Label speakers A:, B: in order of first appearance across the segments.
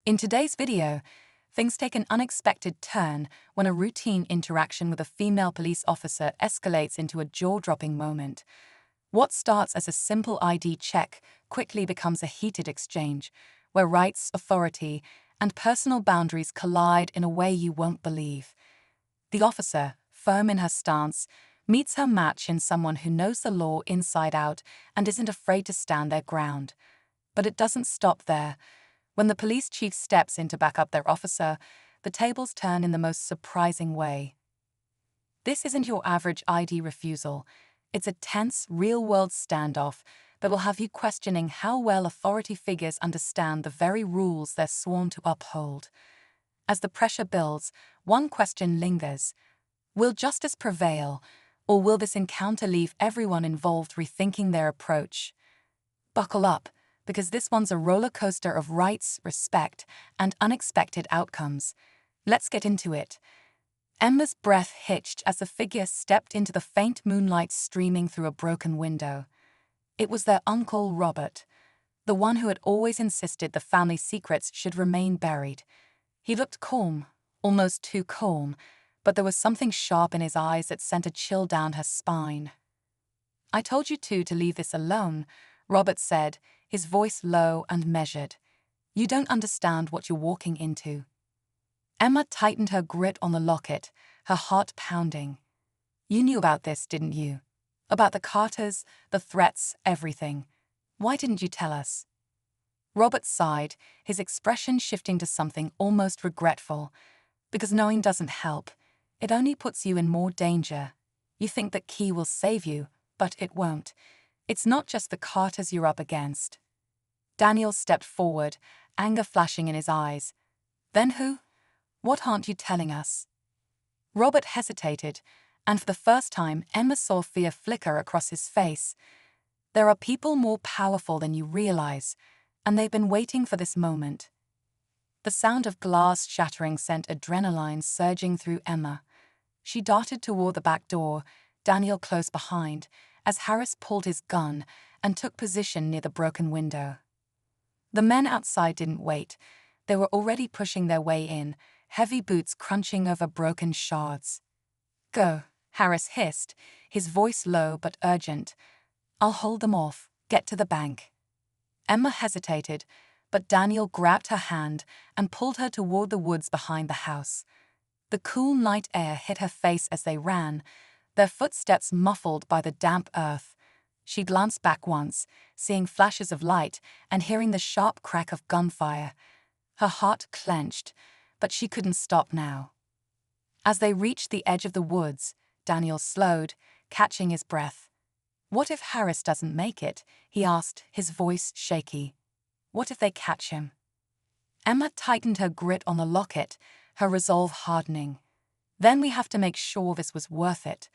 A: In today's video, things take an unexpected turn when a routine interaction with a female police officer escalates into a jaw-dropping moment. What starts as a simple ID check quickly becomes a heated exchange, where rights, authority, and personal boundaries collide in a way you won't believe. The officer, firm in her stance, meets her match in someone who knows the law inside out and isn't afraid to stand their ground. But it doesn't stop there. When the police chief steps in to back up their officer, the tables turn in the most surprising way. This isn't your average ID refusal. It's a tense, real-world standoff that will have you questioning how well authority figures understand the very rules they're sworn to uphold. As the pressure builds, one question lingers. Will justice prevail, or will this encounter leave everyone involved rethinking their approach? Buckle up, because this one's a roller coaster of rights, respect, and unexpected outcomes. Let's get into it. Emma's breath hitched as the figure stepped into the faint moonlight streaming through a broken window. It was their uncle Robert, the one who had always insisted the family secrets should remain buried. He looked calm, almost too calm, but there was something sharp in his eyes that sent a chill down her spine. "I told you to leave this alone," Robert said, his voice low and measured. "You don't understand what you're walking into." Emma tightened her grip on the locket, her heart pounding. "You knew about this, didn't you? About the Carters, the threats, everything. Why didn't you tell us?" Robert sighed, his expression shifting to something almost regretful. "Because knowing doesn't help. It only puts you in more danger. You think that Key will save you, but it won't. It's not just the Carters you're up against." Daniel stepped forward, anger flashing in his eyes. "Then who? What aren't you telling us?" Robert hesitated, and for the first time Emma saw fear flicker across his face. "There are people more powerful than you realize, and they've been waiting for this moment." The sound of glass shattering sent adrenaline surging through Emma. She darted toward the back door, Daniel close behind, as Harris pulled his gun and took position near the broken window. The men outside didn't wait. They were already pushing their way in, heavy boots crunching over broken shards. "Go," Harris hissed, his voice low but urgent. "I'll hold them off. Get to the bank." Emma hesitated, but Daniel grabbed her hand and pulled her toward the woods behind the house. The cool night air hit her face as they ran, their footsteps muffled by the damp earth. She glanced back once, seeing flashes of light and hearing the sharp crack of gunfire. Her heart clenched, but she couldn't stop now. As they reached the edge of the woods, Daniel slowed, catching his breath. "What if Harris doesn't make it?" he asked, his voice shaky. "What if they catch him?" Emma tightened her grip on the locket, her resolve hardening. "Then we have to make sure this was worth it.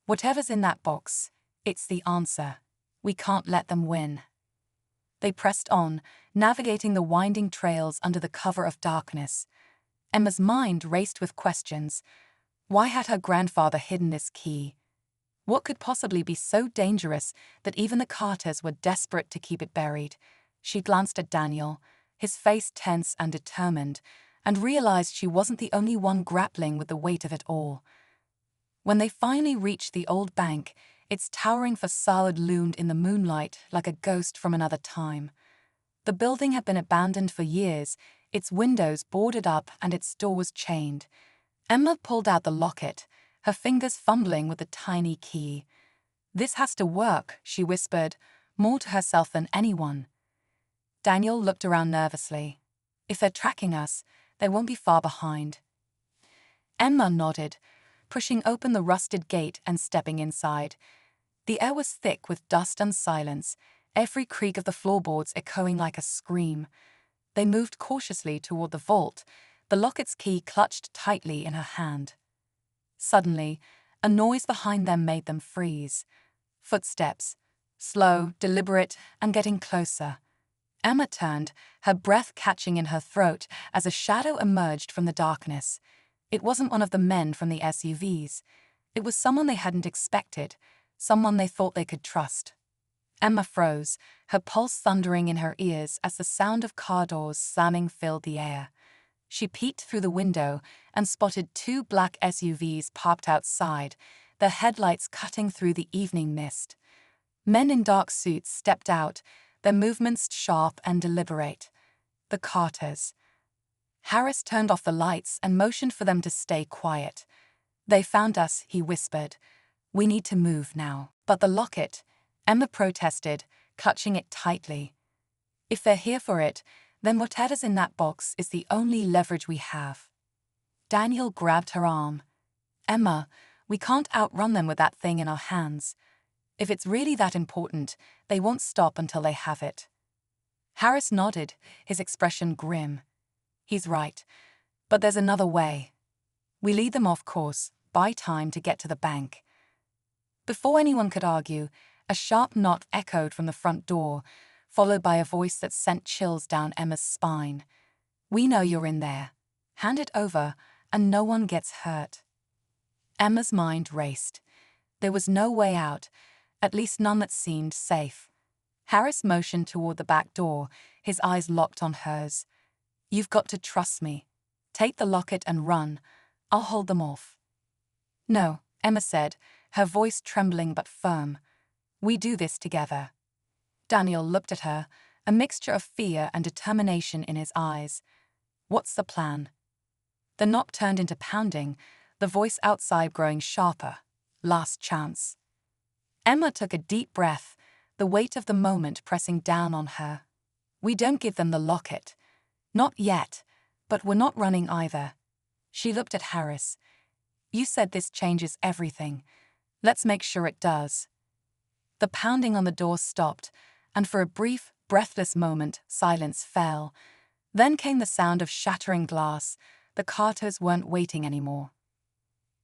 A: Whatever's in that box, it's the answer. We can't let them win." They pressed on, navigating the winding trails under the cover of darkness. Emma's mind raced with questions. Why had her grandfather hidden this key? What could possibly be so dangerous that even the Carters were desperate to keep it buried? She glanced at Daniel, his face tense and determined, and realized she wasn't the only one grappling with the weight of it all. When they finally reached the old bank, its towering facade loomed in the moonlight like a ghost from another time. The building had been abandoned for years, its windows boarded up and its doors chained. Emma pulled out the locket, her fingers fumbling with the tiny key. "This has to work," she whispered, more to herself than anyone. Daniel looked around nervously. "If they're tracking us, they won't be far behind." Emma nodded, pushing open the rusted gate and stepping inside. The air was thick with dust and silence, every creak of the floorboards echoing like a scream. They moved cautiously toward the vault, the locket's key clutched tightly in her hand. Suddenly, a noise behind them made them freeze. Footsteps, slow, deliberate, and getting closer. Emma turned, her breath catching in her throat as a shadow emerged from the darkness. It wasn't one of the men from the SUVs. It was someone they hadn't expected, someone they thought they could trust. Emma froze, her pulse thundering in her ears as the sound of car doors slamming filled the air. She peeked through the window and spotted two black SUVs parked outside, their headlights cutting through the evening mist. Men in dark suits stepped out, their movements sharp and deliberate. The Carters. Harris turned off the lights and motioned for them to stay quiet. "They found us," he whispered. "We need to move now." "But the locket," Emma protested, clutching it tightly. "If they're here for it, then whatever's in that box is the only leverage we have." Daniel grabbed her arm. "Emma, we can't outrun them with that thing in our hands. If it's really that important, they won't stop until they have it." Harris nodded, his expression grim. "He's right. But there's another way. We lead them off course, buy time to get to the bank." Before anyone could argue, a sharp knock echoed from the front door, followed by a voice that sent chills down Emma's spine. "We know you're in there. Hand it over, and no one gets hurt." Emma's mind raced. There was no way out, at least none that seemed safe. Harris motioned toward the back door, his eyes locked on hers. "You've got to trust me. Take the locket and run. I'll hold them off." "No," Emma said, her voice trembling but firm. "We do this together." Daniel looked at her, a mixture of fear and determination in his eyes. "What's the plan?" The knock turned into pounding, the voice outside growing sharper. "Last chance." Emma took a deep breath, the weight of the moment pressing down on her. "We don't give them the locket. Not yet, but we're not running either." She looked at Harris. "You said this changes everything. Let's make sure it does." The pounding on the door stopped, and for a brief, breathless moment, silence fell. Then came the sound of shattering glass. The Carters weren't waiting anymore.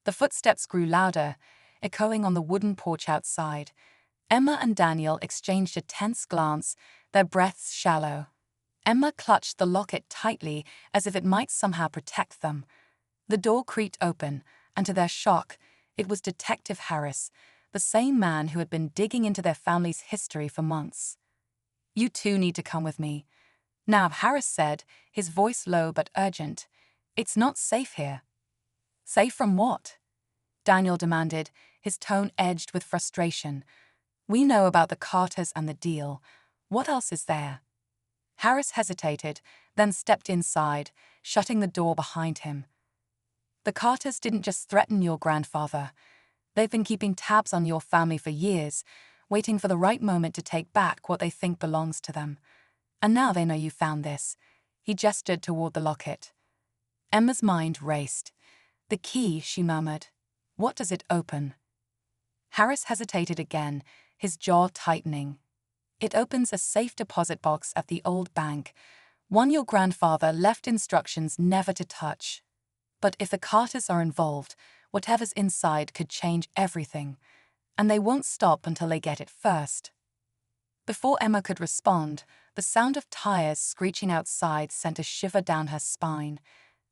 A: The footsteps grew louder, echoing on the wooden porch outside. Emma and Daniel exchanged a tense glance, their breaths shallow. Emma clutched the locket tightly as if it might somehow protect them. The door creaked open, and to their shock, it was Detective Harris, the same man who had been digging into their family's history for months. "You two need to come with me." "Now," Harris said, his voice low but urgent. "It's not safe here." "Safe from what?" Daniel demanded, his tone edged with frustration. "We know about the Carters and the deal. What else is there?" Harris hesitated, then stepped inside, shutting the door behind him. "The Carters didn't just threaten your grandfather. They've been keeping tabs on your family for years, waiting for the right moment to take back what they think belongs to them. And now they know you found this." He gestured toward the locket. Emma's mind raced. "The key," she murmured. "What does it open?" Harris hesitated again, his jaw tightening. "It opens a safe deposit box at the old bank, one your grandfather left instructions never to touch. But if the Carters are involved, whatever's inside could change everything, and they won't stop until they get it first." Before Emma could respond, the sound of tires screeching outside sent a shiver down her spine.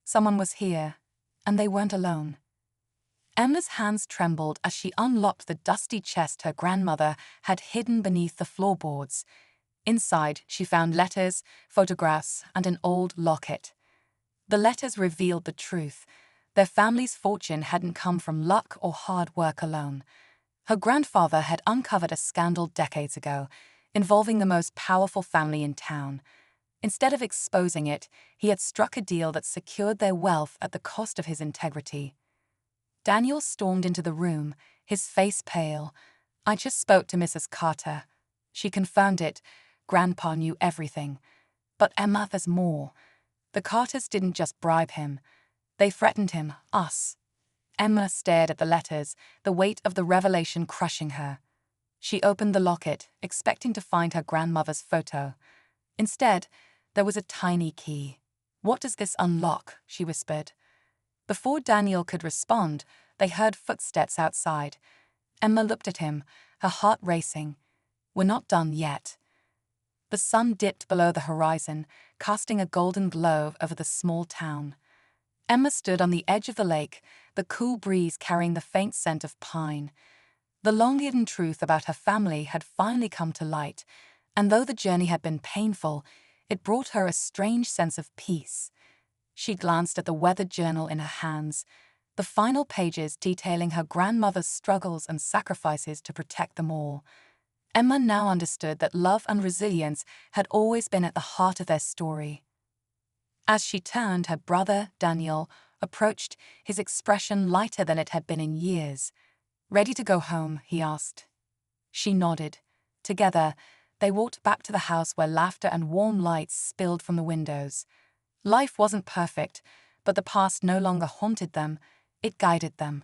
A: Someone was here, and they weren't alone. Emma's hands trembled as she unlocked the dusty chest her grandmother had hidden beneath the floorboards. Inside, she found letters, photographs, and an old locket. The letters revealed the truth. Their family's fortune hadn't come from luck or hard work alone. Her grandfather had uncovered a scandal decades ago, involving the most powerful family in town. Instead of exposing it, he had struck a deal that secured their wealth at the cost of his integrity. Daniel stormed into the room, his face pale. "I just spoke to Mrs. Carter. She confirmed it. Grandpa knew everything. But Emma, there's more. The Carters didn't just bribe him. They threatened him, us." Emma stared at the letters, the weight of the revelation crushing her. She opened the locket, expecting to find her grandmother's photo. Instead, there was a tiny key. "What does this unlock?" she whispered. Before Daniel could respond, they heard footsteps outside. Emma looked at him, her heart racing. "We're not done yet." The sun dipped below the horizon, casting a golden glow over the small town. Emma stood on the edge of the lake, the cool breeze carrying the faint scent of pine. The long-hidden truth about her family had finally come to light, and though the journey had been painful, it brought her a strange sense of peace. She glanced at the weathered journal in her hands, the final pages detailing her grandmother's struggles and sacrifices to protect them all. Emma now understood that love and resilience had always been at the heart of their story. As she turned, her brother, Daniel, approached, his expression lighter than it had been in years. "Ready to go home?" he asked. She nodded. Together, they walked back to the house where laughter and warm lights spilled from the windows. Life wasn't perfect, but the past no longer haunted them, it guided them.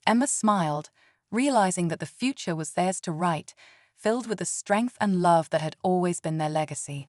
A: Emma smiled, realizing that the future was theirs to write, filled with the strength and love that had always been their legacy.